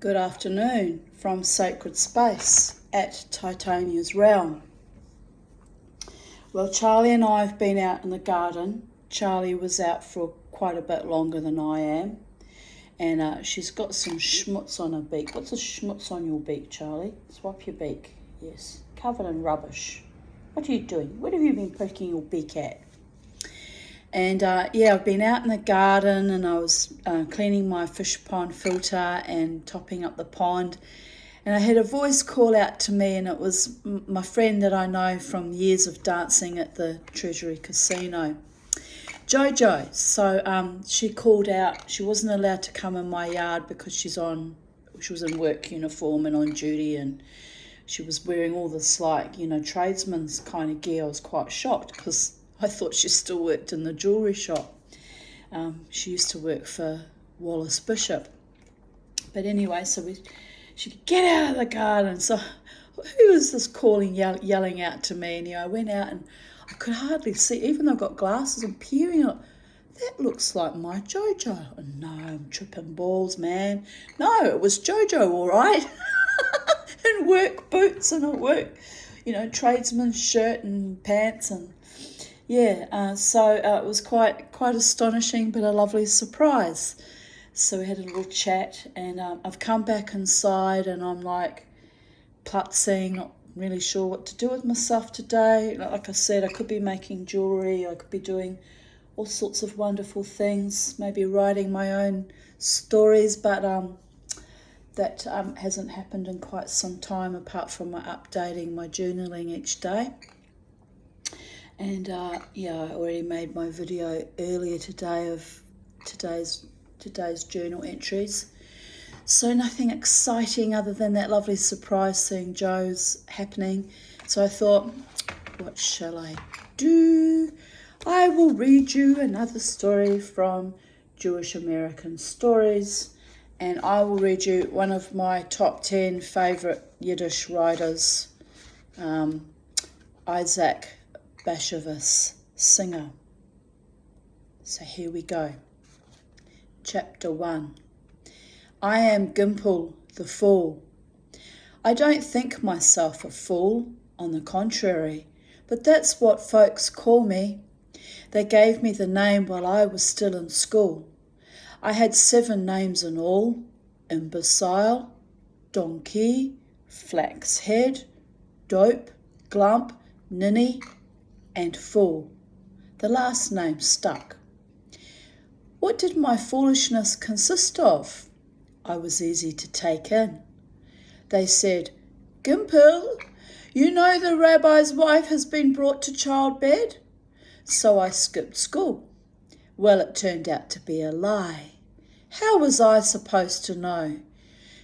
Good afternoon from Sacred Space at Titania's Realm. Well, Charlie and I have been out in the garden. Charlie was out for quite a bit longer than I am, and she's got some schmutz on her beak. What's the schmutz on your beak, Charlie? Swipe your beak. Yes, covered in rubbish. What are you doing? What have you been poking your beak at? And I've been out in the garden, and I was cleaning my fish pond filter and topping up the pond, and I had a voice call out to me, and it was my friend that I know from years of dancing at the Treasury Casino, Jojo. So she called out. She wasn't allowed to come in my yard because she was in work uniform and on duty, and she was wearing all this tradesman's kind of gear. I was quite shocked because I thought she still worked in the jewellery shop. She used to work for Wallace Bishop. But anyway, she could get out of the garden. So who was this calling, yelling out to me? And I went out and I could hardly see, even though I've got glasses and peering at, that looks like my Jojo. And no, I'm tripping balls, man. No, it was Jojo, all right. In work boots and tradesman's shirt and pants and so it was quite astonishing, but a lovely surprise. So we had a little chat, and I've come back inside, and I'm like putzing, not really sure what to do with myself today. Like I said, I could be making jewellery, I could be doing all sorts of wonderful things, maybe writing my own stories, but that hasn't happened in quite some time, apart from my updating my journaling each day. And I already made my video earlier today of today's journal entries. So nothing exciting other than that lovely surprise seeing Joe's happening. So I thought, what shall I do? I will read you another story from Jewish American Stories, and I will read you one of my top 10 favourite Yiddish writers, Isaac Bashevis, singer. So here we go. Chapter 1. I am Gimpel, the fool. I don't think myself a fool, on the contrary, but that's what folks call me. They gave me the name while I was still in school. I had 7 names in all: imbecile, donkey, flaxhead, dope, glump, ninny, and fool. The last name stuck. What did my foolishness consist of? I was easy to take in. They said, Gimpel, you know the rabbi's wife has been brought to childbed? So I skipped school. Well, it turned out to be a lie. How was I supposed to know?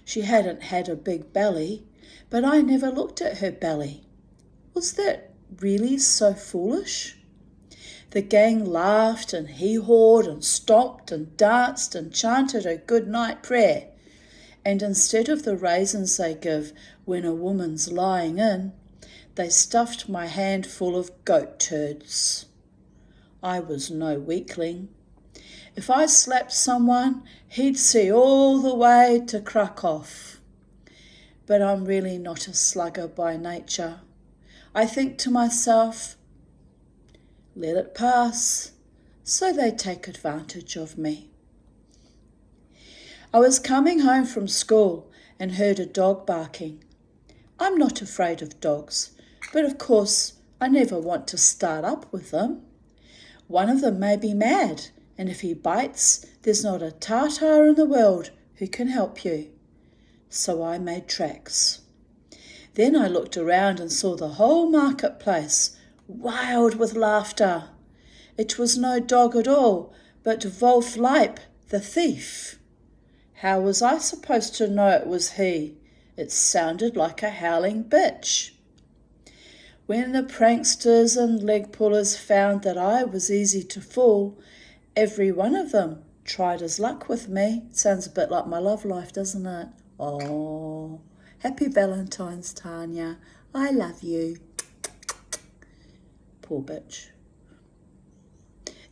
She hadn't had a big belly, but I never looked at her belly. Was that really so foolish? The gang laughed and hee-hawed and stomped and danced and chanted a good-night prayer. And instead of the raisins they give when a woman's lying in, they stuffed my hand full of goat turds. I was no weakling. If I slapped someone, he'd see all the way to Krakow. But I'm really not a slugger by nature. I think to myself, let it pass, so they take advantage of me. I was coming home from school and heard a dog barking. I'm not afraid of dogs, but of course I never want to start up with them. One of them may be mad, and if he bites, there's not a Tartar in the world who can help you. So I made tracks. Then I looked around and saw the whole marketplace, wild with laughter. It was no dog at all, but Wolf Leip, the thief. How was I supposed to know it was he? It sounded like a howling bitch. When the pranksters and leg pullers found that I was easy to fool, every one of them tried his luck with me. Sounds a bit like my love life, doesn't it? Oh, happy Valentine's, Tanya. I love you. Poor bitch.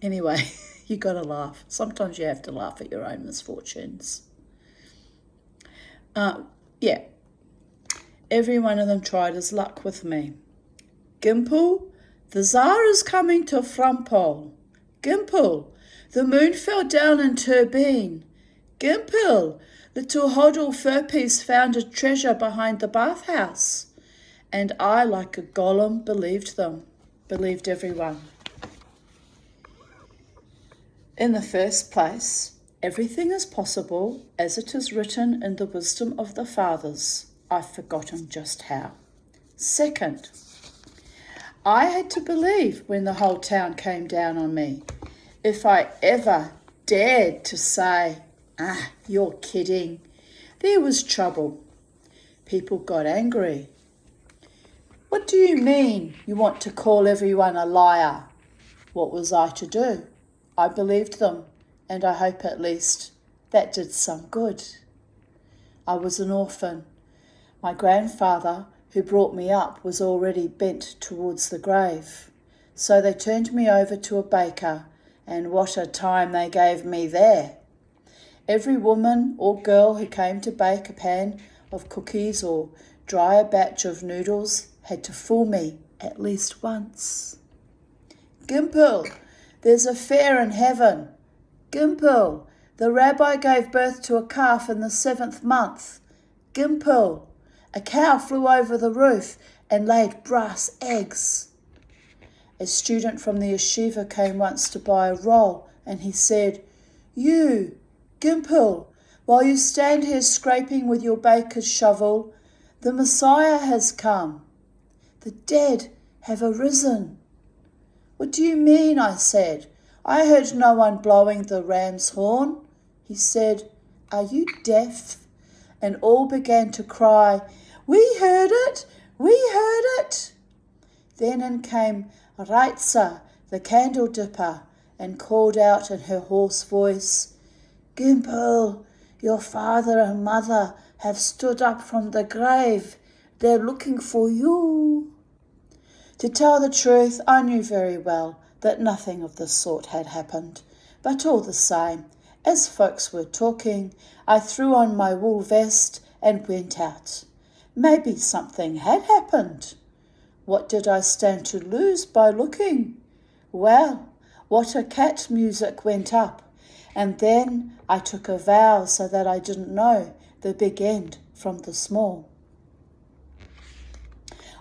Anyway, you got to laugh. Sometimes you have to laugh at your own misfortunes. Yeah, every one of them tried his luck with me. Gimpel, the Tsar is coming to Frampol. Gimpel, the moon fell down in Turbine. Gimpel, little Hoddle Furpiece found a treasure behind the bathhouse. And I, like a golem, believed them, believed everyone. In the first place, everything is possible as it is written in the wisdom of the fathers. I've forgotten just how. Second, I had to believe when the whole town came down on me. If I ever dared to say, you're kidding, there was trouble. People got angry. What do you mean you want to call everyone a liar? What was I to do? I believed them, and I hope at least that did some good. I was an orphan. My grandfather, who brought me up, was already bent towards the grave. So they turned me over to a baker, and what a time they gave me there. Every woman or girl who came to bake a pan of cookies or dry a batch of noodles had to fool me at least once. Gimpel, there's a fair in heaven. Gimpel, the rabbi gave birth to a calf in the 7th month. Gimpel, a cow flew over the roof and laid brass eggs. A student from the yeshiva came once to buy a roll, and he said, "You, Gimpel, while you stand here scraping with your baker's shovel, the Messiah has come. The dead have arisen." "What do you mean?" I said. "I heard no one blowing the ram's horn." He said, "Are you deaf?" And all began to cry, "We heard it! We heard it!" Then in came Raitza, the candle dipper, and called out in her hoarse voice, "Gimpel, your father and mother have stood up from the grave. They're looking for you." To tell the truth, I knew very well that nothing of the sort had happened, but all the same, as folks were talking, I threw on my wool vest and went out. Maybe something had happened. What did I stand to lose by looking? Well, what a cat music went up, and then I took a vow so that I didn't know the big end from the small.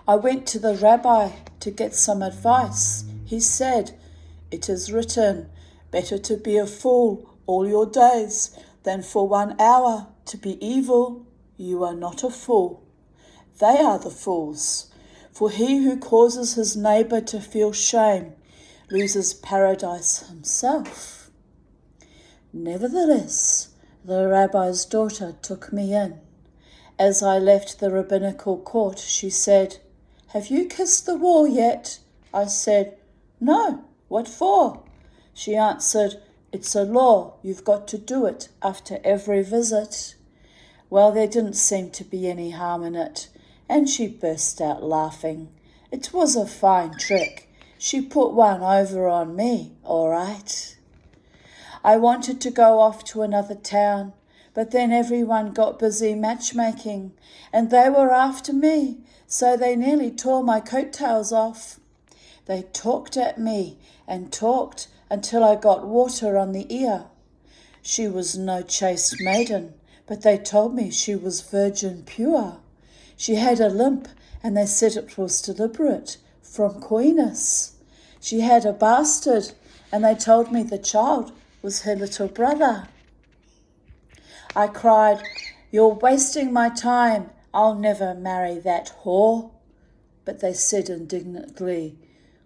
I went to the rabbi to get some advice. He said, "It is written, better to be a fool all your days than for 1 hour to be evil. You are not a fool. They are the fools. For he who causes his neighbour to feel shame loses paradise himself." Nevertheless, the rabbi's daughter took me in. As I left the rabbinical court, she said, "Have you kissed the wall yet?" I said, "No, what for?" She answered, "It's a law, you've got to do it after every visit." Well, there didn't seem to be any harm in it, and she burst out laughing. It was a fine trick. She put one over on me, all right. I wanted to go off to another town, but then everyone got busy matchmaking, and they were after me, so they nearly tore my coattails off. They talked at me and talked until I got water on the ear. She was no chaste maiden, but they told me she was virgin pure. She had a limp, and they said it was deliberate, from coyness. She had a bastard, and they told me the child was her little brother. I cried, "You're wasting my time. I'll never marry that whore." But they said indignantly,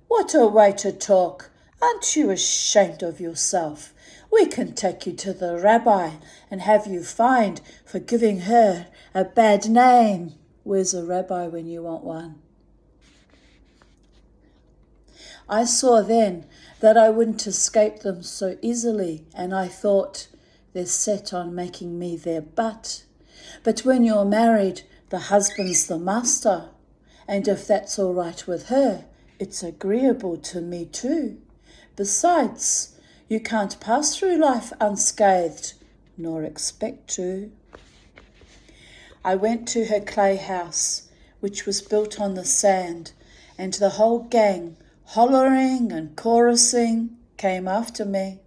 "What a way to talk! Aren't you ashamed of yourself? We can take you to the rabbi and have you fined for giving her a bad name." Where's a rabbi when you want one? I saw then that I wouldn't escape them so easily, and I thought, they're set on making me their butt. But when you're married, the husband's the master, and if that's all right with her, it's agreeable to me too. Besides, you can't pass through life unscathed, nor expect to. I went to her clay house, which was built on the sand, and the whole gang, hollering and chorusing, came after me.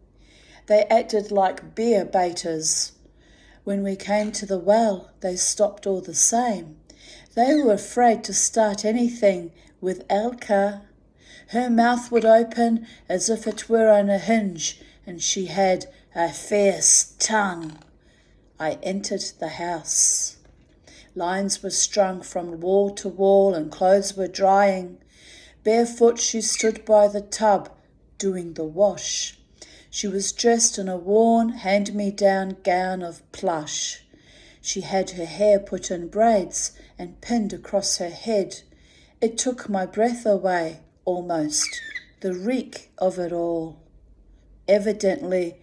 They acted like beer baiters. When we came to the well, they stopped all the same. They were afraid to start anything with Elka. Her mouth would open as if it were on a hinge, and she had a fierce tongue. I entered the house. Lines were strung from wall to wall and clothes were drying. Barefoot she stood by the tub, doing the wash. She was dressed in a worn, hand-me-down gown of plush. She had her hair put in braids and pinned across her head. It took my breath away, almost, the reek of it all. Evidently,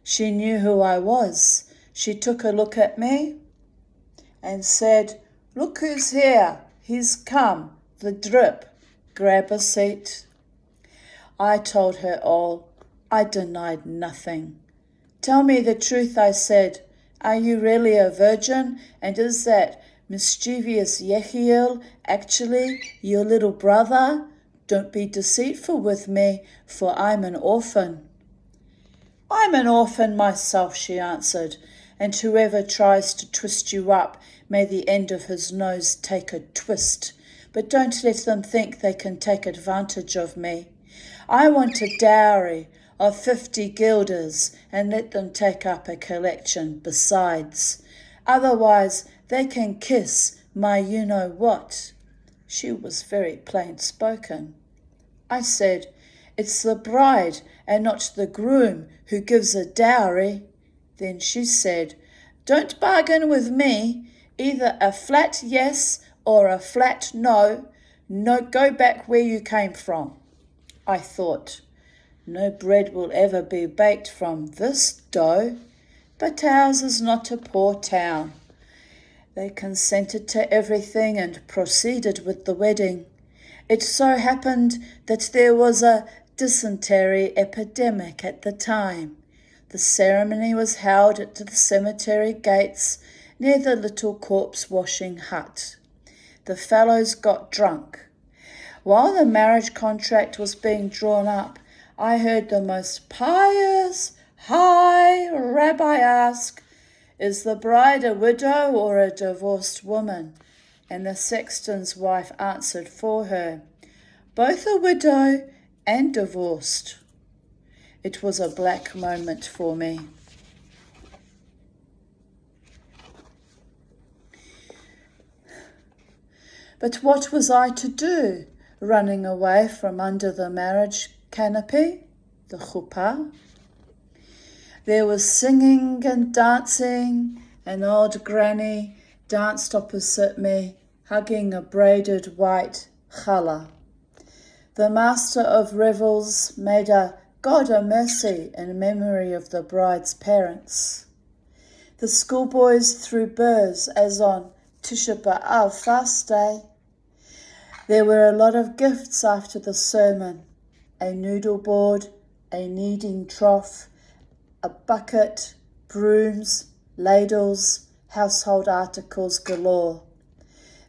she knew who I was. She took a look at me and said, "Look who's here. He's come, the drip. Grab a seat." I told her all. I denied nothing. "Tell me the truth," I said. "Are you really a virgin? And is that mischievous Yehiel actually your little brother? Don't be deceitful with me, for I'm an orphan." "I'm an orphan myself," she answered, "and whoever tries to twist you up, may the end of his nose take a twist. But don't let them think they can take advantage of me. I want a dowry of 50 guilders, and let them take up a collection besides. Otherwise they can kiss my you-know-what." She was very plain-spoken. I said, "It's the bride and not the groom who gives a dowry." Then she said, "Don't bargain with me. Either a flat yes or a flat no. No, go back where you came from." I thought, no bread will ever be baked from this dough, but ours is not a poor town. They consented to everything and proceeded with the wedding. It so happened that there was a dysentery epidemic at the time. The ceremony was held at the cemetery gates near the little corpse-washing hut. The fellows got drunk. While the marriage contract was being drawn up, I heard the most pious high rabbi ask, "Is the bride a widow or a divorced woman?" And the sexton's wife answered for her, "Both a widow and divorced." It was a black moment for me. But what was I to do, running away from under the marriage canopy, the chuppah? There was singing and dancing. An old granny danced opposite me, hugging a braided white challah. The master of revels made a God a mercy in memory of the bride's parents. The schoolboys threw burrs as on Tisha B'Av fast day. There were a lot of gifts after the sermon: a noodle board, a kneading trough, a bucket, brooms, ladles, household articles galore.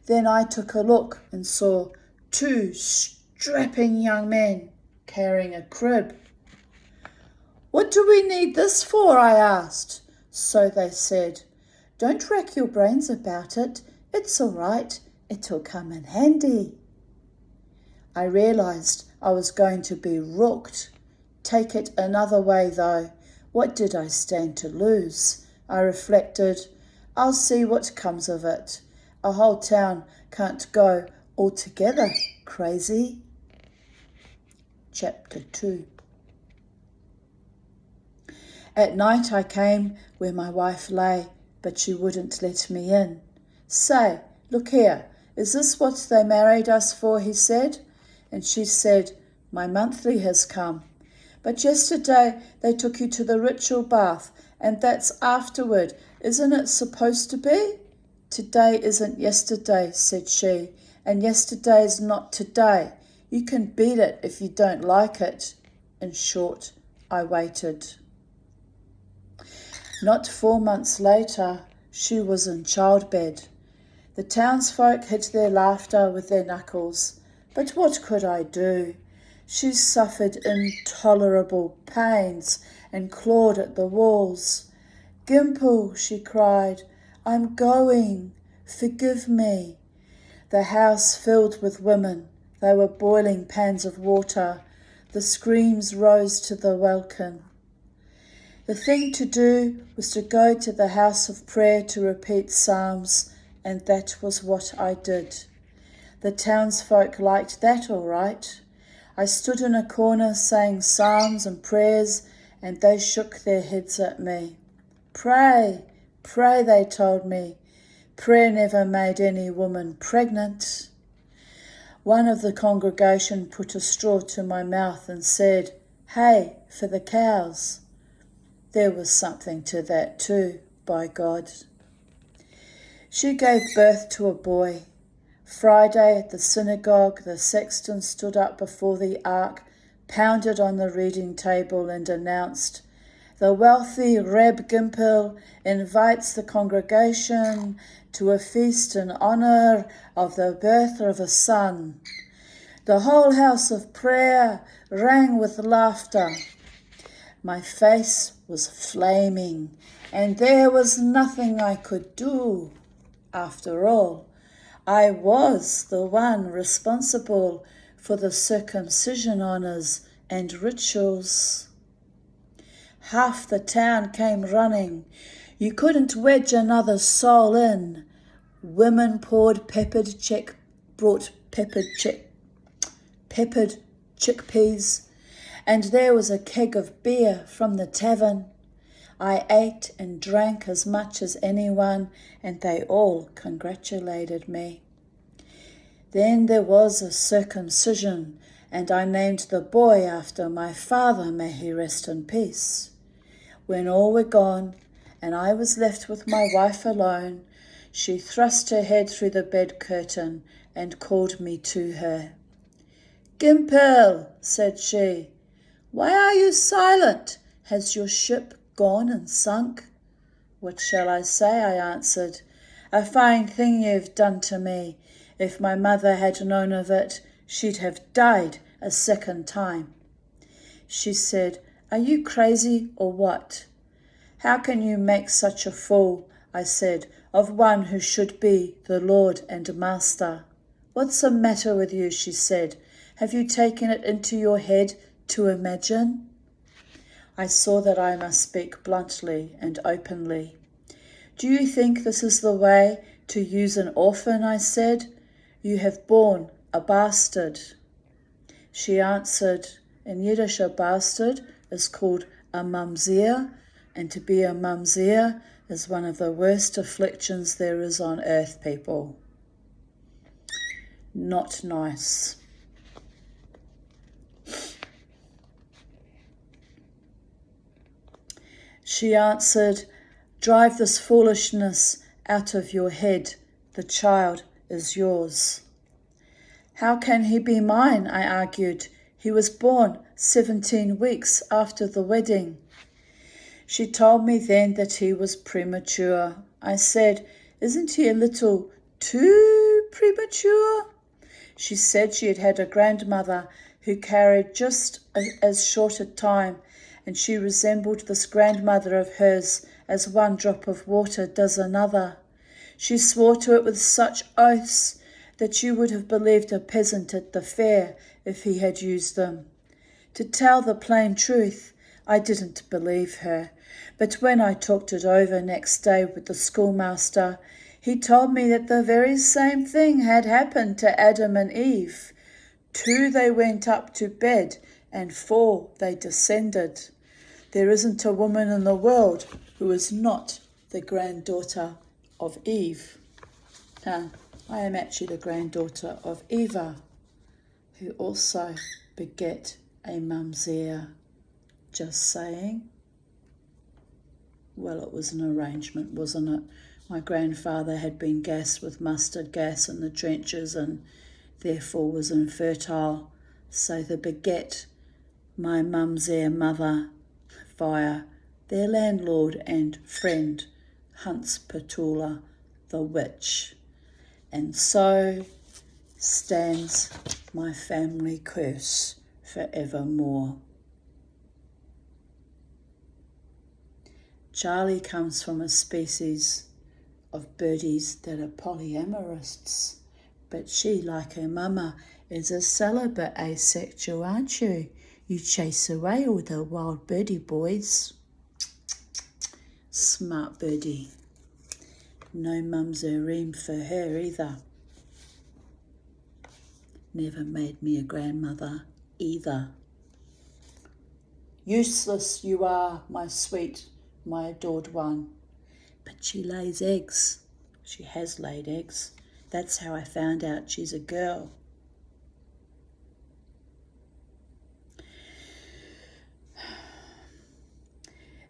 Then I took a look and saw 2 strapping young men carrying a crib. "What do we need this for?" I asked. So they said, "Don't rack your brains about it. It's all right. It'll come in handy." I realized I was going to be rooked. Take it another way, though. What did I stand to lose? I reflected. I'll see what comes of it. A whole town can't go altogether crazy. Chapter 2. At night I came where my wife lay, but she wouldn't let me in. "Say, look here, is this what they married us for?" he said. And she said, "My monthly has come. But yesterday they took you to the ritual bath, and that's afterward. Isn't it supposed to be?" "Today isn't yesterday," said she, "and yesterday's not today. You can beat it if you don't like it." In short, I waited. Not 4 months later, she was in childbed. The townsfolk hid their laughter with their knuckles, but what could I do? She suffered intolerable pains and clawed at the walls. "Gimpel," she cried, "I'm going. Forgive me." The house filled with women. They were boiling pans of water. The screams rose to the welkin. The thing to do was to go to the house of prayer to repeat psalms, and that was what I did. The townsfolk liked that all right. I stood in a corner saying psalms and prayers, and they shook their heads at me. "Pray, pray," they told me. "Prayer never made any woman pregnant." One of the congregation put a straw to my mouth and said, "Hey, for the cows." There was something to that too, by God. She gave birth to a boy. Friday at the synagogue, the sexton stood up before the ark, pounded on the reading table and announced, "The wealthy Reb Gimpel invites the congregation to a feast in honor of the birth of a son." The whole house of prayer rang with laughter. My face was flaming, and there was nothing I could do. After all, I was the one responsible for the circumcision honours and rituals. Half the town came running. You couldn't wedge another soul in. Women brought peppered chickpeas, and there was a keg of beer from the tavern. I ate and drank as much as anyone, and they all congratulated me. Then there was a circumcision, and I named the boy after my father, may he rest in peace. When all were gone, and I was left with my wife alone, she thrust her head through the bed curtain and called me to her. "Gimpel," said she, "why are you silent? Has your ship gone and sunk?" "What shall I say?" I answered. "A fine thing you've done to me. If my mother had known of it, she'd have died a second time." She said, "Are you crazy or what?" "How can you make such a fool," I said, "of one who should be the Lord and Master?" "What's the matter with you?" she said. "Have you taken it into your head to imagine?" I saw that I must speak bluntly and openly. "Do you think this is the way to use an orphan?" I said. "You have borne a bastard." She answered, in Yiddish a bastard is called a mamzer, and to be a mamzer is one of the worst afflictions there is on earth, people. Not nice. She answered, "Drive this foolishness out of your head. The child is yours." "How can he be mine?" I argued. "He was born 17 weeks after the wedding." She told me then that he was premature. I said, "Isn't he a little too premature?" She said she had had a grandmother who carried just as short a time, and she resembled this grandmother of hers as one drop of water does another. She swore to it with such oaths that you would have believed a peasant at the fair if he had used them. To tell the plain truth, I didn't believe her, but when I talked it over next day with the schoolmaster, he told me that the very same thing had happened to Adam and Eve. 2 they went up to bed, and 4 they descended. There isn't a woman in the world who is not the granddaughter of Eve. I am actually the granddaughter of Eva, who also beget a mamzer. Just saying. Well, it was an arrangement, wasn't it? My grandfather had been gassed with mustard gas in the trenches and therefore was infertile. So the beget my mamzer mother via their landlord and friend, Hunts Petula, the witch. And so stands my family curse forevermore. Charlie comes from a species of birdies that are polyamorous, but she, like her mama, is a celibate asexual, aren't you? You chase away all the wild birdie boys. Smart birdie. No mum's a ream for her either. Never made me a grandmother either. Useless you are, my sweet, my adored one. But she lays eggs. She has laid eggs. That's how I found out she's a girl.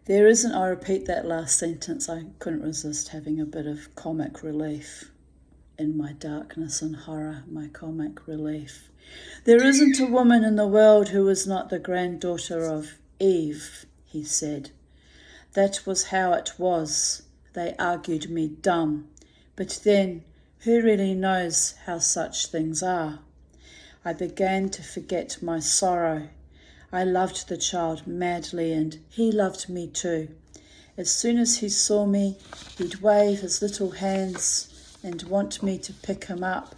There isn't, I repeat that last sentence, I couldn't resist having a bit of comic relief. In my darkness and horror, my comic relief. There isn't a woman in the world who is not the granddaughter of Eve, he said. That was how it was. They argued me dumb. But then, who really knows how such things are? I began to forget my sorrow. I loved the child madly, and he loved me too. As soon as he saw me, he'd wave his little hands and want me to pick him up.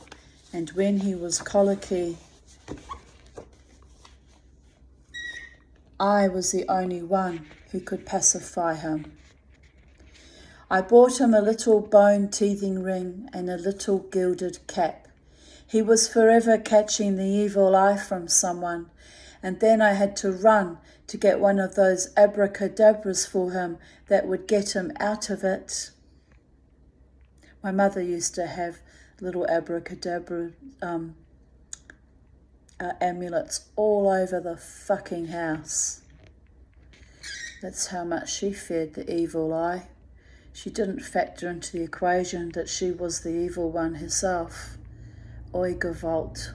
And when he was colicky, I was the only one who could pacify him. I bought him a little bone teething ring and a little gilded cap. He was forever catching the evil eye from someone, and then I had to run to get one of those abracadabras for him that would get him out of it. My mother used to have little abracadabra amulets all over the fucking house. That's how much she feared the evil eye. She didn't factor into the equation that she was the evil one herself. Oi Gewalt.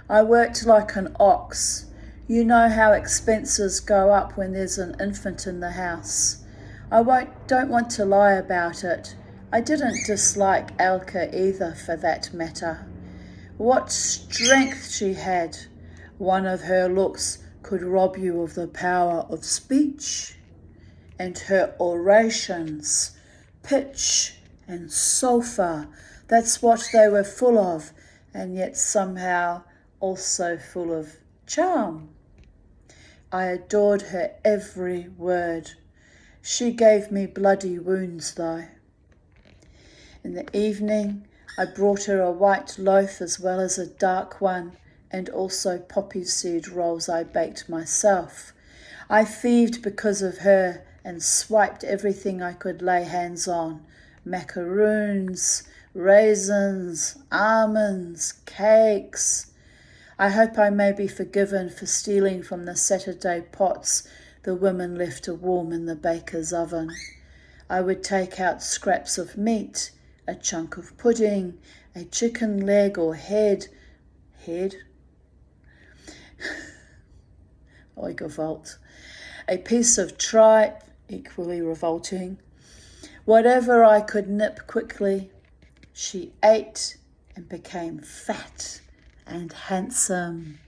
I worked like an ox. You know how expenses go up when there's an infant in the house. Don't want to lie about it. I didn't dislike Elka either, for that matter. What strength she had! One of her looks could rob you of the power of speech. And her orations, pitch and sulphur, that's what they were full of, and yet somehow also full of charm. I adored her every word. She gave me bloody wounds, though. In the evening, I brought her a white loaf as well as a dark one, and also poppy seed rolls I baked myself. I thieved because of her and swiped everything I could lay hands on. Macaroons, raisins, almonds, cakes. I hope I may be forgiven for stealing from the Saturday pots the women left warm in the baker's oven. I would take out scraps of meat, a chunk of pudding, a chicken leg or head. Oi Gewalt. A piece of tripe, equally revolting. Whatever I could nip quickly. She ate and became fat and handsome.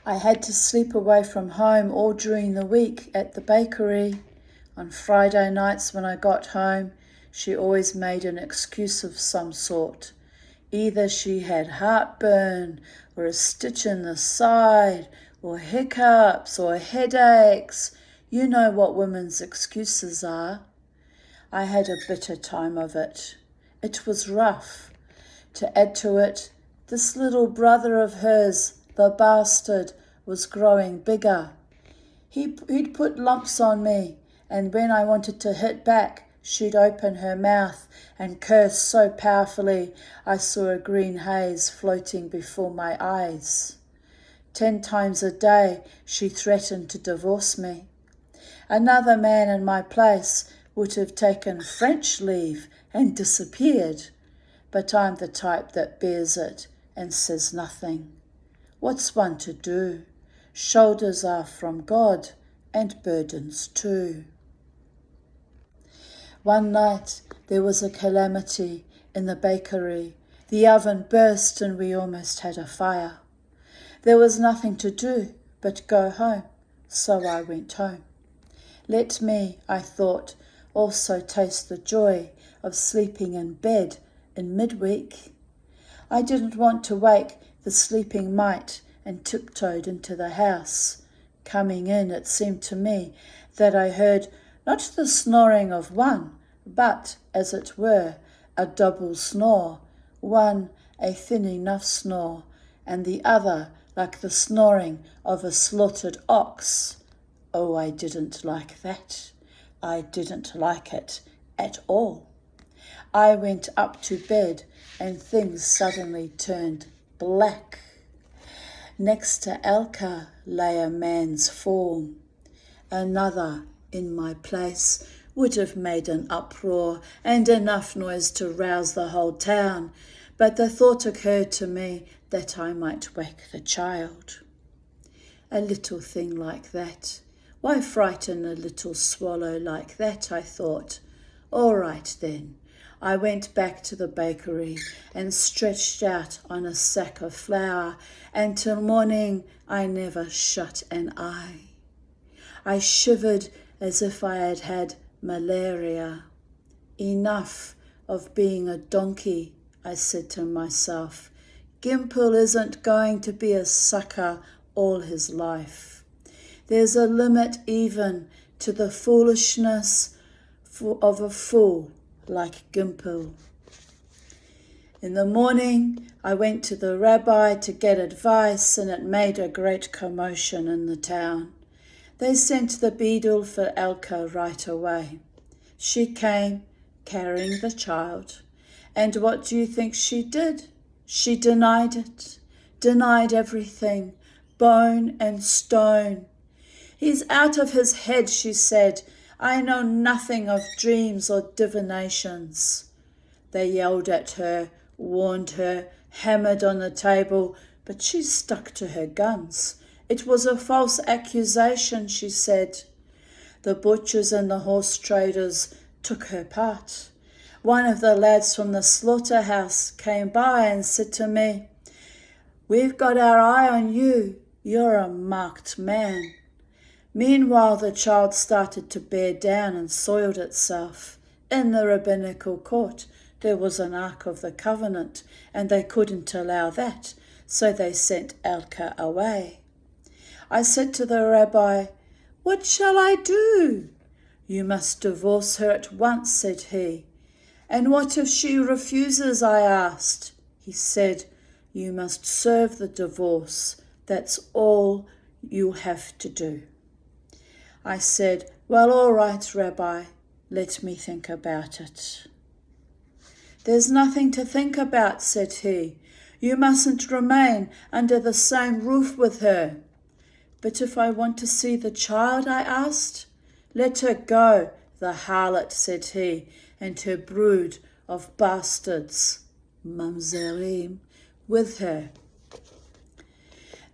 I had to sleep away from home all during the week at the bakery. On Friday nights when I got home, she always made an excuse of some sort. Either she had heartburn, or a stitch in the side, or hiccups, or headaches. You know what women's excuses are. I had a bitter time of it. It was rough. To add to it, this little brother of hers, the bastard, was growing bigger. He'd put lumps on me, and when I wanted to hit back, she'd open her mouth and curse so powerfully I saw a green haze floating before my eyes. 10 times a day she threatened to divorce me. Another man in my place would have taken French leave and disappeared, but I'm the type that bears it and says nothing. What's one to do? Shoulders are from God, and burdens too. One night, There was a calamity in the bakery. The oven burst and we almost had a fire. There was nothing to do but go home, so I went home. Let me, I thought, also taste the joy of sleeping in bed in midweek. I didn't want to wake the sleeping mite and tiptoed into the house. Coming in, it seemed to me that I heard not the snoring of one, but, as it were, a double snore, one a thin enough snore, and the other like the snoring of a slaughtered ox. Oh, I didn't like that. I didn't like it at all. I went up to bed and things suddenly turned black. Next to Elka lay a man's form. Another in my place would have made an uproar and enough noise to rouse the whole town, but the thought occurred to me that I might wake the child. A little thing like that. Why frighten a little swallow like that, I thought. All right then. I went back to the bakery and stretched out on a sack of flour, and till morning I never shut an eye. I shivered as if I had had malaria. Enough of being a donkey, I said to myself. Gimpel isn't going to be a sucker all his life. There's a limit even to the foolishness of a fool like Gimpel. In the morning, I went to the rabbi to get advice, and it made a great commotion in the town. They sent the beadle for Elka right away. She came, carrying the child, and what do you think she did? She denied it, denied everything, bone and stone. He's out of his head, she said. I know nothing of dreams or divinations. They yelled at her, warned her, hammered on the table, but she stuck to her guns. It was a false accusation, she said. The butchers and the horse traders took her part. One of the lads from the slaughterhouse came by and said to me, We've got our eye on you. You're a marked man. Meanwhile, the child started to bear down and soiled itself. In the rabbinical court, there was an Ark of the Covenant, and they couldn't allow that, so they sent Elka away. I said to the rabbi, What shall I do? You must divorce her at once, said he. And what if she refuses, I asked. He said, You must serve the divorce. That's all you have to do. I said, Well, all right, Rabbi, let me think about it. There's nothing to think about, said he. You mustn't remain under the same roof with her. But if I want to see the child, I asked. Let her go, the harlot, said he, and her brood of bastards, mamzerim, with her.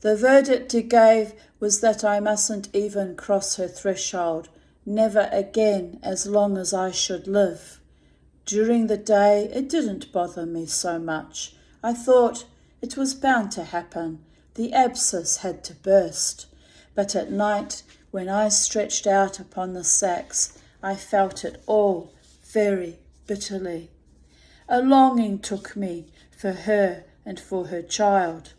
The verdict he gave was that I mustn't even cross her threshold, never again as long as I should live. During the day it didn't bother me so much. I thought it was bound to happen. The abscess had to burst. But at night, when I stretched out upon the sacks, I felt it all very bitterly. A longing took me for her and for her child.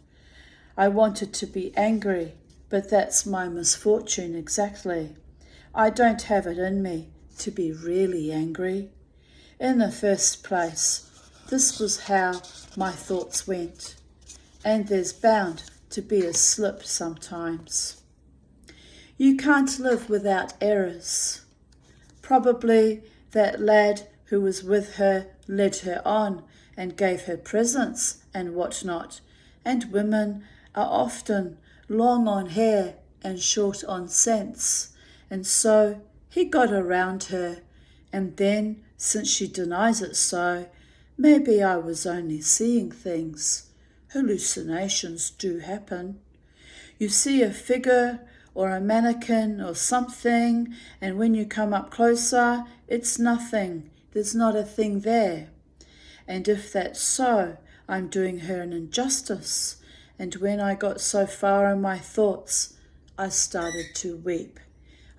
I wanted to be angry, but that's my misfortune exactly. I don't have it in me to be really angry. In the first place, this was how my thoughts went, and there's bound to be a slip sometimes. You can't live without errors. Probably that lad who was with her led her on and gave her presents and what not, and women are often long on hair and short on sense, and so he got around her, and then, since she denies it so, maybe I was only seeing things. Hallucinations do happen. You see a figure or a mannequin or something, and when you come up closer, it's nothing. There's not a thing there. And if that's so, I'm doing her an injustice. And when I got so far in my thoughts, I started to weep.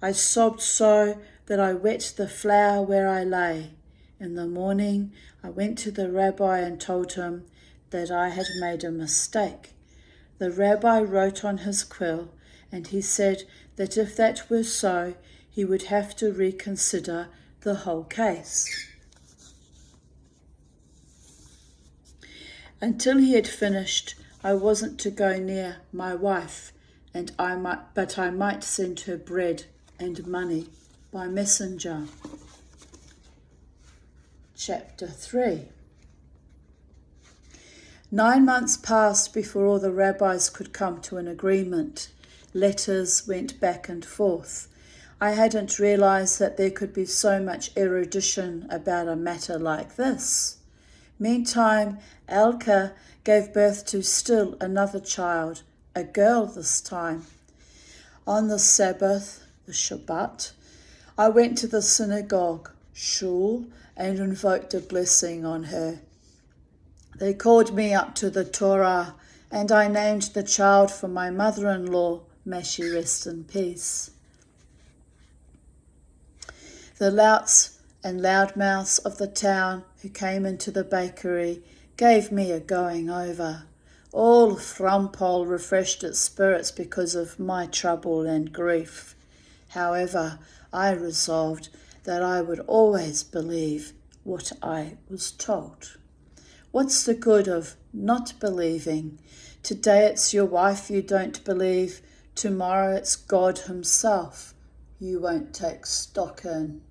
I sobbed so that I wet the floor where I lay. In the morning, I went to the rabbi and told him that I had made a mistake. The rabbi wrote on his quill, and he said that if that were so, he would have to reconsider the whole case. Until he had finished, I wasn't to go near my wife, but I might send her bread and money by messenger. Chapter 3. 9 months passed before all the rabbis could come to an agreement. Letters went back and forth. I hadn't realized that there could be so much erudition about a matter like this. Meantime, Elka gave birth to still another child, a girl this time. On the Sabbath, the Shabbat, I went to the synagogue, shul, and invoked a blessing on her. They called me up to the Torah, and I named the child for my mother-in-law, may she rest in peace. The louts and loudmouths of the town who came into the bakery gave me a going over. All Frampol refreshed its spirits because of my trouble and grief. However, I resolved that I would always believe what I was told. What's the good of not believing? Today it's your wife you don't believe. Tomorrow it's God himself you won't take stock in.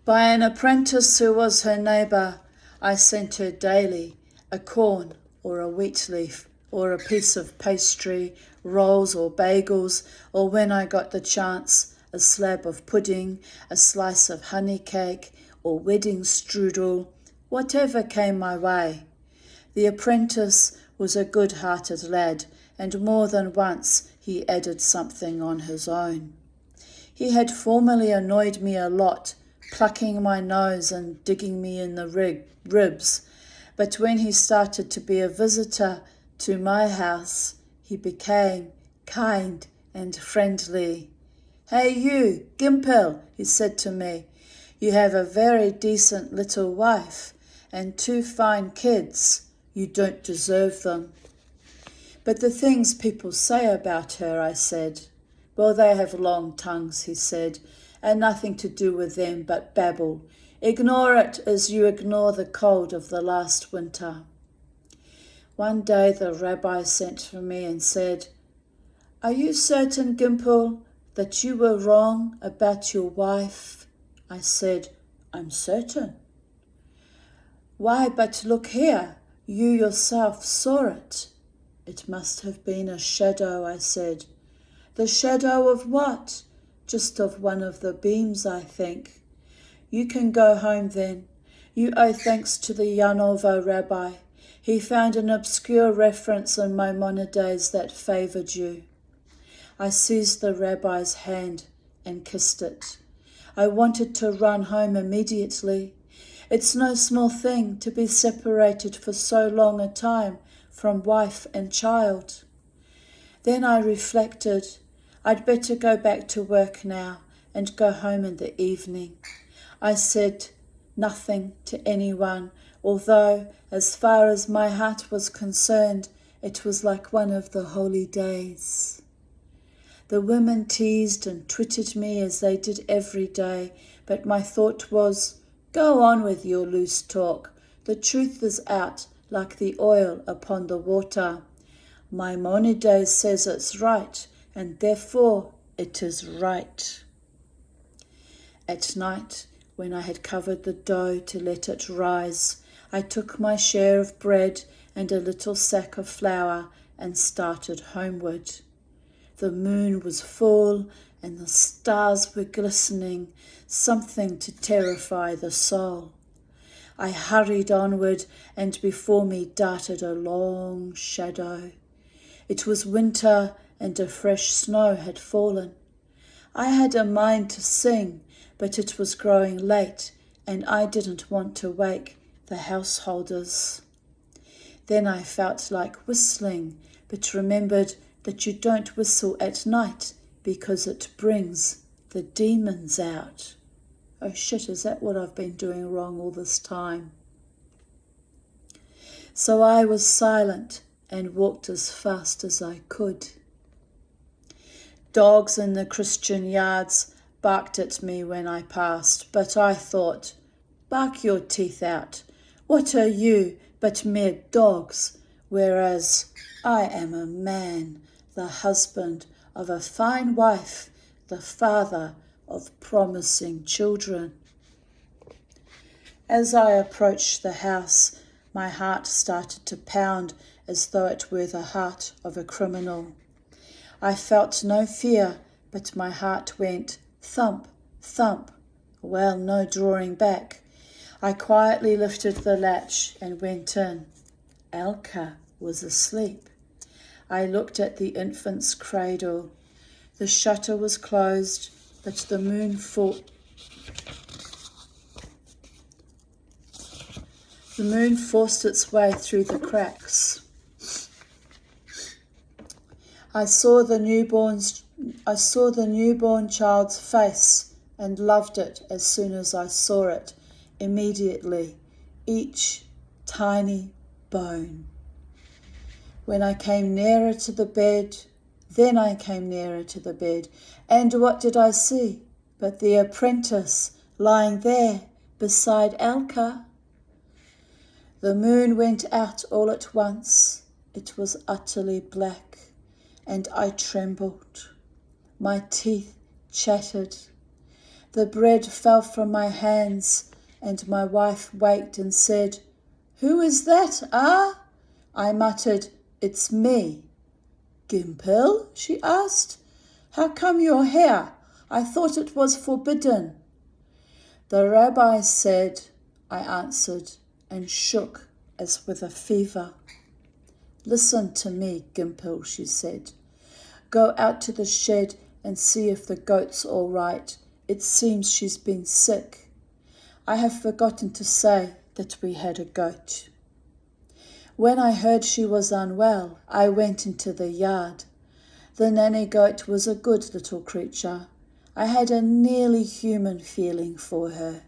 By an apprentice who was her neighbour, I sent her daily a corn or a wheat leaf or a piece of pastry, rolls or bagels, or when I got the chance, a slab of pudding, a slice of honey cake, or wedding strudel, whatever came my way. The apprentice was a good-hearted lad, and more than once he added something on his own. He had formerly annoyed me a lot, plucking my nose and digging me in the ribs, but when he started to be a visitor to my house, he became kind and friendly. "Hey you, Gimpel," he said to me, "you have a very decent little wife and 2 fine kids. You don't deserve them." "But the things people say about her," I said. "Well, they have long tongues," he said, "and nothing to do with them but babble. Ignore it as you ignore the cold of the last winter." One day the rabbi sent for me and said, "Are you certain, Gimpel, that you were wrong about your wife?" I said, "I'm certain." "Why, but look here, you yourself saw it." "It must have been a shadow," I said. "The shadow of what?" "Just of one of the beams, I think." "You can go home then. You owe thanks to the Yanovo rabbi. He found an obscure reference in Maimonides that favoured you." I seized the rabbi's hand and kissed it. I wanted to run home immediately. It's no small thing to be separated for so long a time from wife and child. Then I reflected, I'd better go back to work now and go home in the evening. I said nothing to anyone, although, as far as my heart was concerned, it was like one of the holy days. The women teased and twitted me as they did every day, but my thought was, go on with your loose talk. The truth is out like the oil upon the water. Maimonides says it's right, and therefore it is right. At night, when I had covered the dough to let it rise, I took my share of bread and a little sack of flour and started homeward. The moon was full and the stars were glistening, something to terrify the soul. I hurried onward, and before me darted a long shadow. It was winter, and a fresh snow had fallen. I had a mind to sing, but it was growing late, and I didn't want to wake the householders. Then I felt like whistling, but remembered that you don't whistle at night because it brings the demons out. Oh shit, is that what I've been doing wrong all this time? So I was silent and walked as fast as I could. Dogs in the Christian yards barked at me when I passed, but I thought, bark your teeth out. What are you but mere dogs, whereas I am a man, the husband of a fine wife, the father of promising children. As I approached the house, my heart started to pound as though it were the heart of a criminal. I felt no fear, but my heart went thump, thump. Well, no drawing back. I quietly lifted the latch and went in. Alka was asleep. I looked at the infant's cradle. The shutter was closed, but the moon forced its way through the cracks. I saw the newborn child's face and loved it as soon as I saw it, immediately, each tiny bone. Then I came nearer to the bed, and what did I see but the apprentice lying there beside Alka? The moon went out all at once. It was utterly black, and I trembled. My teeth chattered. The bread fell from my hands, and my wife waked and said, "Who is that, ah?" I muttered, "It's me." "Gimpel?" she asked. "How come you're here? I thought it was forbidden." "The rabbi said," I answered, and shook as with a fever. "Listen to me, Gimpel," she said. "Go out to the shed and see if the goat's all right. It seems she's been sick." I have forgotten to say that we had a goat. When I heard she was unwell, I went into the yard. The nanny goat was a good little creature. I had a nearly human feeling for her.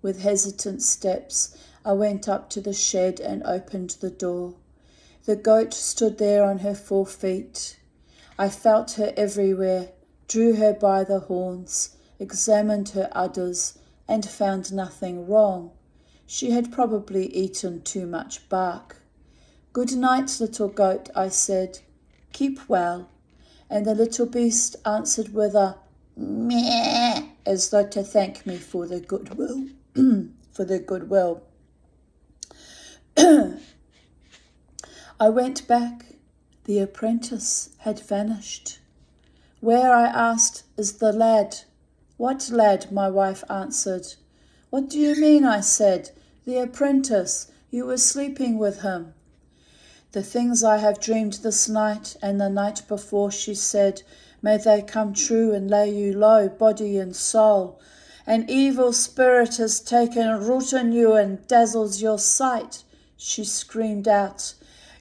With hesitant steps, I went up to the shed and opened the door. The goat stood there on her 4 feet. I felt her everywhere, drew her by the horns, examined her udders, and found nothing wrong. She had probably eaten too much bark. "Good night, little goat," I said. "Keep well." And the little beast answered with a meh, as though to thank me for the goodwill. I went back. The apprentice had vanished. "Where," I asked, "is the lad?" "What lad?" my wife answered. "What do you mean?" I said. "The apprentice. You were sleeping with him." "The things I have dreamed this night and the night before," she said, "may they come true and lay you low, body and soul. An evil spirit has taken root in you and dazzles your sight." She screamed out,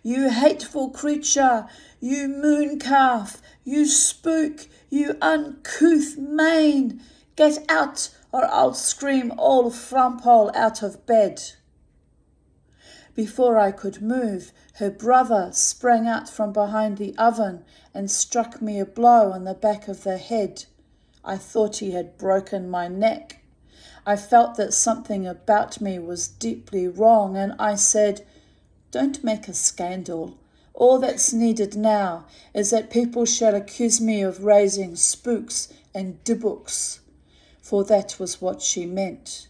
"You hateful creature, you moon calf, you spook, you uncouth mane, get out or I'll scream all Frampole out of bed." Before I could move, her brother sprang out from behind the oven and struck me a blow on the back of the head. I thought he had broken my neck. I felt that something about me was deeply wrong, and I said, "Don't make a scandal. All that's needed now is that people shall accuse me of raising spooks and dibooks." For that was what she meant.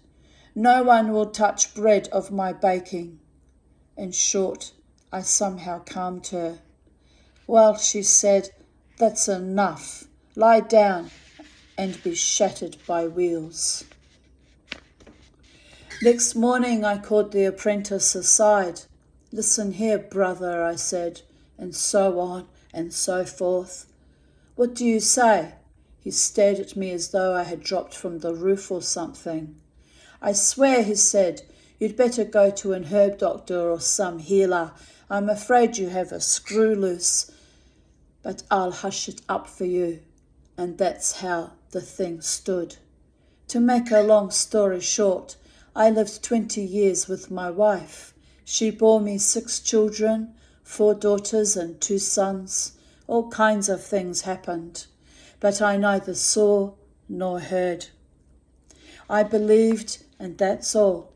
"No one will touch bread of my baking." In short, I somehow calmed her. "Well," she said, "that's enough. Lie down and be shattered by wheels." Next morning I called the apprentice aside. "Listen here, brother," I said, and so on and so forth. "What do you say?" He stared at me as though I had dropped from the roof or something. I swear, he said, you'd better go to an herb doctor or some healer. I'm afraid you have a screw loose, but I'll hush it up for you. And that's how the thing stood. To make a long story short, I lived 20 years with my wife. She bore me 6 children, 4 daughters and 2 sons. All kinds of things happened, but I neither saw nor heard. I believed, and that's all.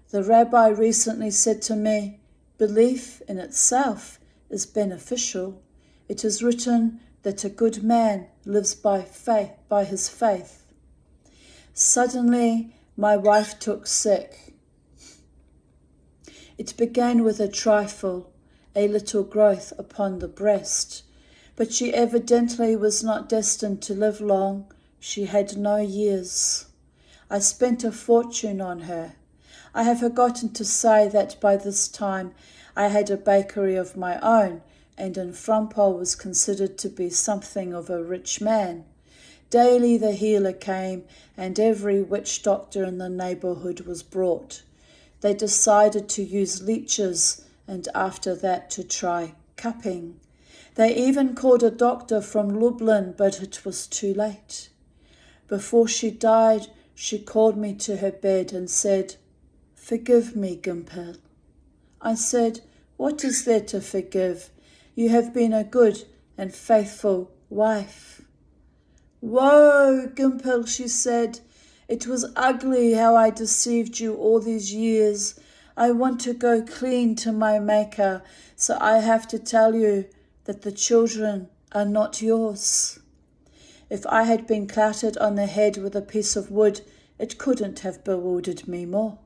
The rabbi recently said to me, belief in itself is beneficial. It is written that a good man lives by his faith. Suddenly, my wife took sick. It began with a trifle, a little growth upon the breast, but she evidently was not destined to live long. She had no years. I spent a fortune on her. I have forgotten to say that by this time I had a bakery of my own, and in Frampol was considered to be something of a rich man. Daily the healer came, and every witch doctor in the neighbourhood was brought. They decided to use leeches, and after that to try cupping. They even called a doctor from Lublin, but it was too late. Before she died, she called me to her bed and said, "Forgive me, Gimpel." I said, "What is there to forgive? You have been a good and faithful wife." "Whoa, Gimpel," she said. "It was ugly how I deceived you all these years. I want to go clean to my Maker, so I have to tell you that the children are not yours. If I had been clouted on the head with a piece of wood, it couldn't have bewildered me more."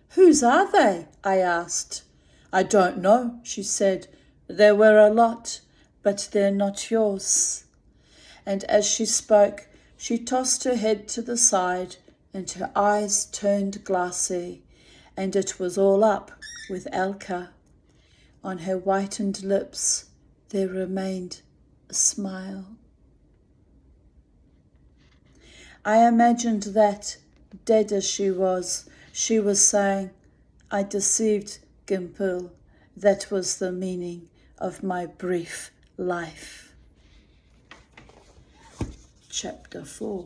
"Whose are they?" I asked. "I don't know," she said. "There were a lot, but they're not yours." And as she spoke, she tossed her head to the side, and her eyes turned glassy, and it was all up with Elka. On her whitened lips there remained a smile. I imagined that, dead as she was saying, "I deceived Gimpel. That was the meaning of my brief life." Chapter 4.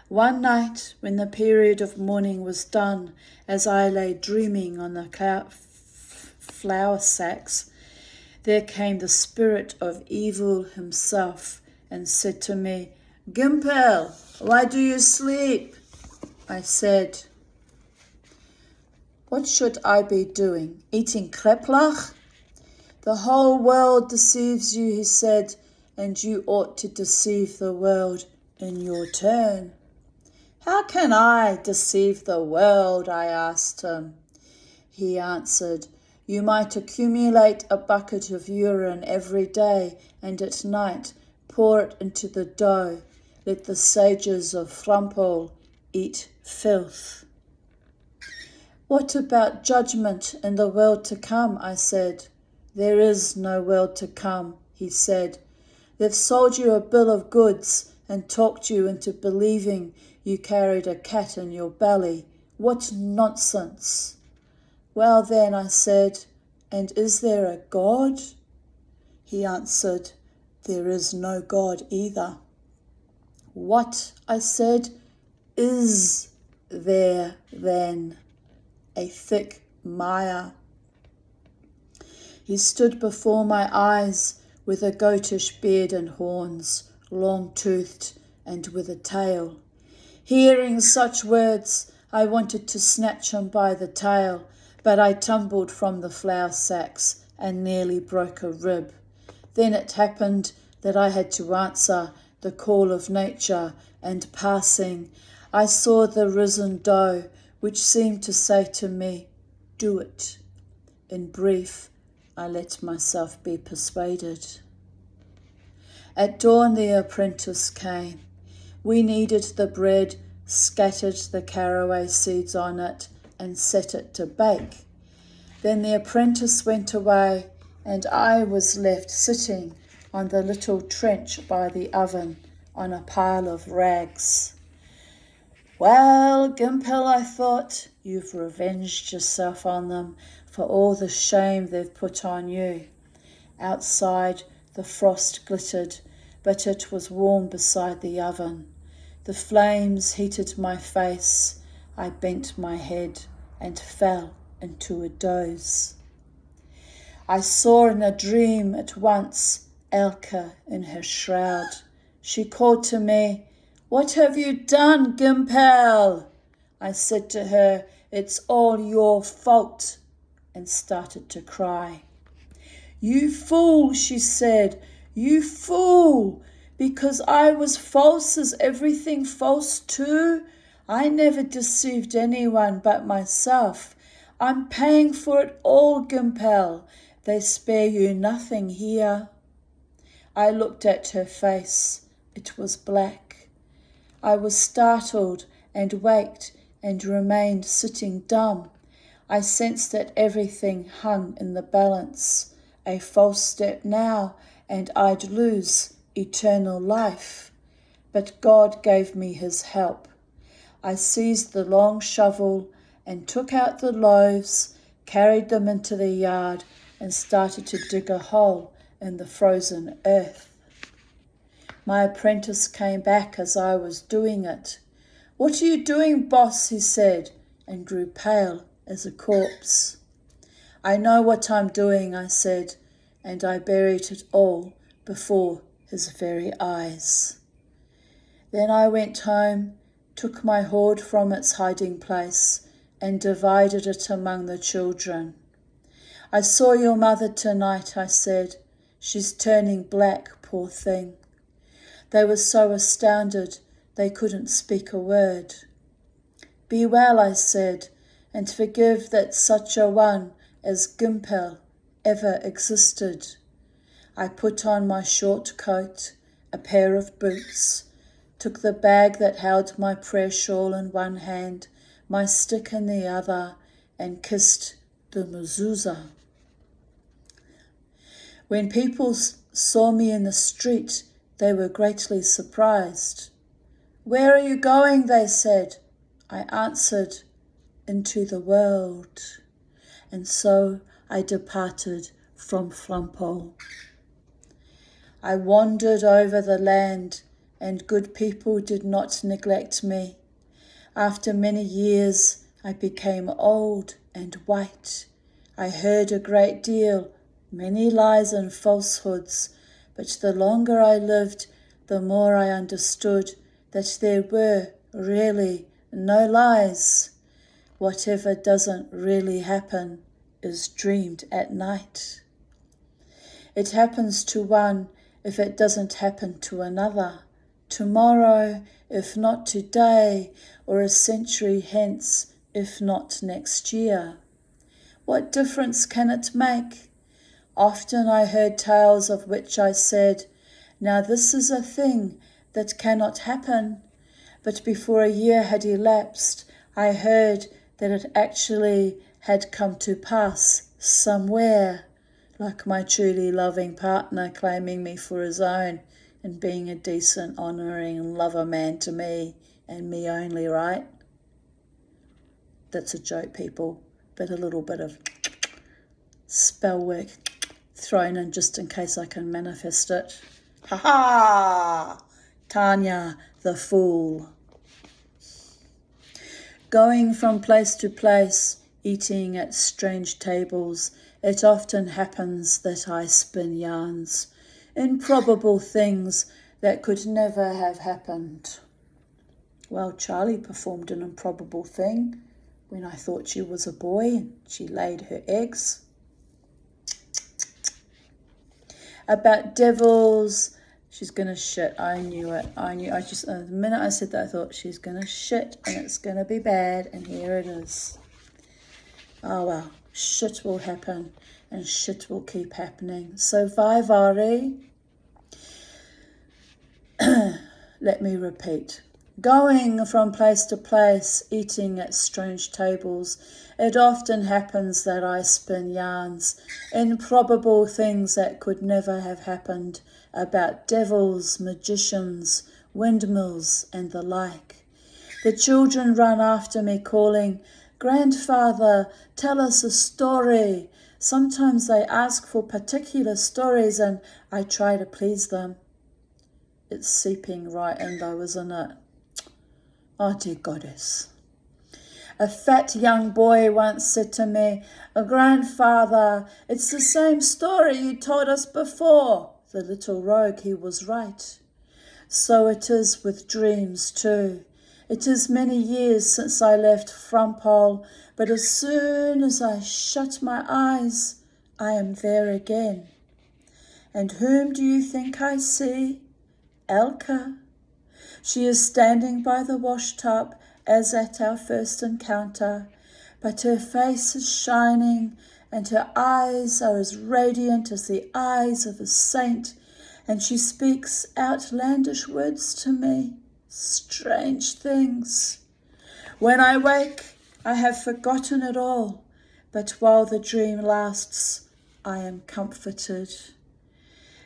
One night, when the period of mourning was done, as I lay dreaming on the flour sacks, there came the spirit of evil himself and said to me, "Gimpel, why do you sleep?" I said, "What should I be doing? Eating kreplach?" "The whole world deceives you," he said, "and you ought to deceive the world in your turn." "How can I deceive the world?" I asked him. He answered, "You might accumulate a bucket of urine every day, and at night pour it into the dough. Let the sages of Frampol eat filth." "What about judgment in the world to come?" I said. "There is no world to come," he said. "They've sold you a bill of goods and talked you into believing you carried a cat in your belly. What nonsense!" "Well then," I said, "and is there a God?" He answered, "There is no God either." "What," I said, "is there then?" "A thick mire." He stood before my eyes with a goatish beard and horns, long-toothed and with a tail. Hearing such words, I wanted to snatch him by the tail, but I tumbled from the flour sacks and nearly broke a rib. Then it happened that I had to answer the call of nature, and passing, I saw the risen doe, which seemed to say to me, "Do it." In brief, I let myself be persuaded. At dawn the apprentice came. We kneaded the bread, scattered the caraway seeds on it, and set it to bake. Then the apprentice went away, and I was left sitting on the little trench by the oven, on a pile of rags. Well, Gimpel, I thought, you've revenged yourself on them for all the shame they've put on you. Outside, the frost glittered, but it was warm beside the oven. The flames heated my face. I bent my head and fell into a doze. I saw in a dream at once Elke in her shroud. She called to me, "What have you done, Gimpel?" I said to her, "It's all your fault," and started to cry. "You fool," she said, "you fool, because I was false. Is everything false too? I never deceived anyone but myself. I'm paying for it all, Gimpel. They spare you nothing here." I looked at her face. It was black. I was startled and waked and remained sitting dumb. I sensed that everything hung in the balance. A false step now, and I'd lose eternal life. But God gave me his help. I seized the long shovel and took out the loaves, carried them into the yard, and started to dig a hole in the frozen earth. My apprentice came back as I was doing it. "What are you doing, boss?" he said, and grew pale as a corpse. "I know what I'm doing," I said, and I buried it all before his very eyes. Then I went home, took my hoard from its hiding place, and divided it among the children. "I saw your mother tonight," I said. "She's turning black, poor thing." They were so astounded they couldn't speak a word. "Be well," I said, "and forgive that such a one as Gimpel ever existed." I put on my short coat, a pair of boots, took the bag that held my prayer shawl in one hand, my stick in the other, and kissed the mezuzah. When people saw me in the street, they were greatly surprised. "Where are you going?" they said. I answered, "Into the world." And so I departed from Flampol. I wandered over the land, and good people did not neglect me. After many years, I became old and white. I heard a great deal, many lies and falsehoods, but the longer I lived, the more I understood that there were really no lies. Whatever doesn't really happen is dreamed at night. It happens to one if it doesn't happen to another, tomorrow if not today, or a century hence if not next year. What difference can it make? Often I heard tales of which I said, "Now this is a thing that cannot happen." But before a year had elapsed, I heard that it actually had come to pass somewhere, like my truly loving partner claiming me for his own and being a decent, honouring lover man to me and me only, right? That's a joke, people, but a little bit of spell work thrown in just in case I can manifest it. Ha ha! Tanya the fool. Going from place to place, eating at strange tables, it often happens that I spin yarns, improbable things that could never have happened. Well, Charlie performed an improbable thing when I thought she was a boy and she laid her eggs. About devils, she's going to shit. I knew it. The minute I said that, I thought she's going to shit and it's going to be bad, and here it is. Oh well, shit will happen and shit will keep happening. So Vaivari, let me repeat. Going from place to place, eating at strange tables, it often happens that I spin yarns, improbable things that could never have happened, about devils, magicians, windmills and the like. The children run after me calling, "Grandfather, tell us a story." Sometimes they ask for particular stories and I try to please them. It's seeping right in though, isn't it? Oh dear goddess. A fat young boy once said to me, "Grandfather, it's the same story you told us before." The little rogue, he was right. So it is with dreams too. It is many years since I left Frumpole, but as soon as I shut my eyes, I am there again. And whom do you think I see? Elka. She is standing by the washtub as at our first encounter, but her face is shining and her eyes are as radiant as the eyes of a saint, and she speaks outlandish words to me, strange things. When I wake, I have forgotten it all, but while the dream lasts, I am comforted.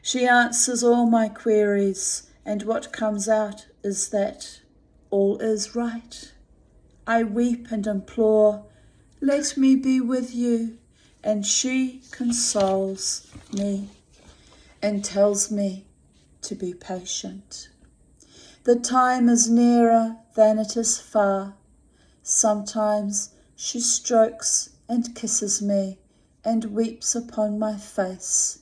She answers all my queries, and what comes out is that all is right. I weep and implore, "Let me be with you," and she consoles me and tells me to be patient. The time is nearer than it is far. Sometimes she strokes and kisses me and weeps upon my face.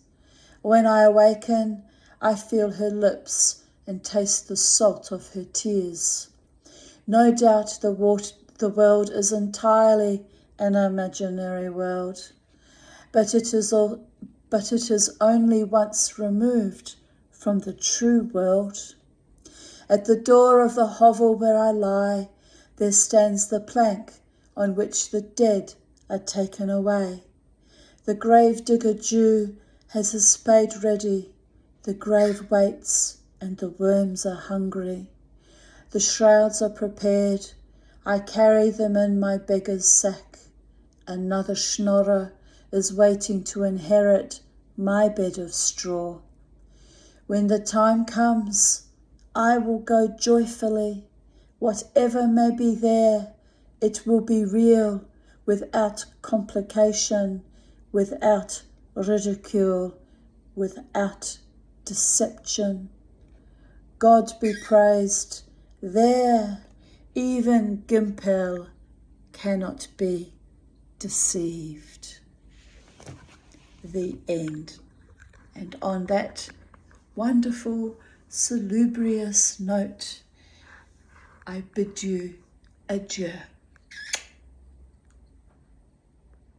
When I awaken, I feel her lips and taste the salt of her tears. No doubt the world is entirely an imaginary world, but it is only once removed from the true world. At the door of the hovel where I lie, there stands the plank on which the dead are taken away. The grave digger Jew has his spade ready. The grave waits and the worms are hungry. The shrouds are prepared. I carry them in my beggar's sack. Another schnorrer is waiting to inherit my bed of straw. When the time comes, I will go joyfully. Whatever may be there, it will be real, without complication, without ridicule, without deception. God be praised. There, even Gimpel cannot be deceived. The end. And on that wonderful, salubrious note, I bid you adieu.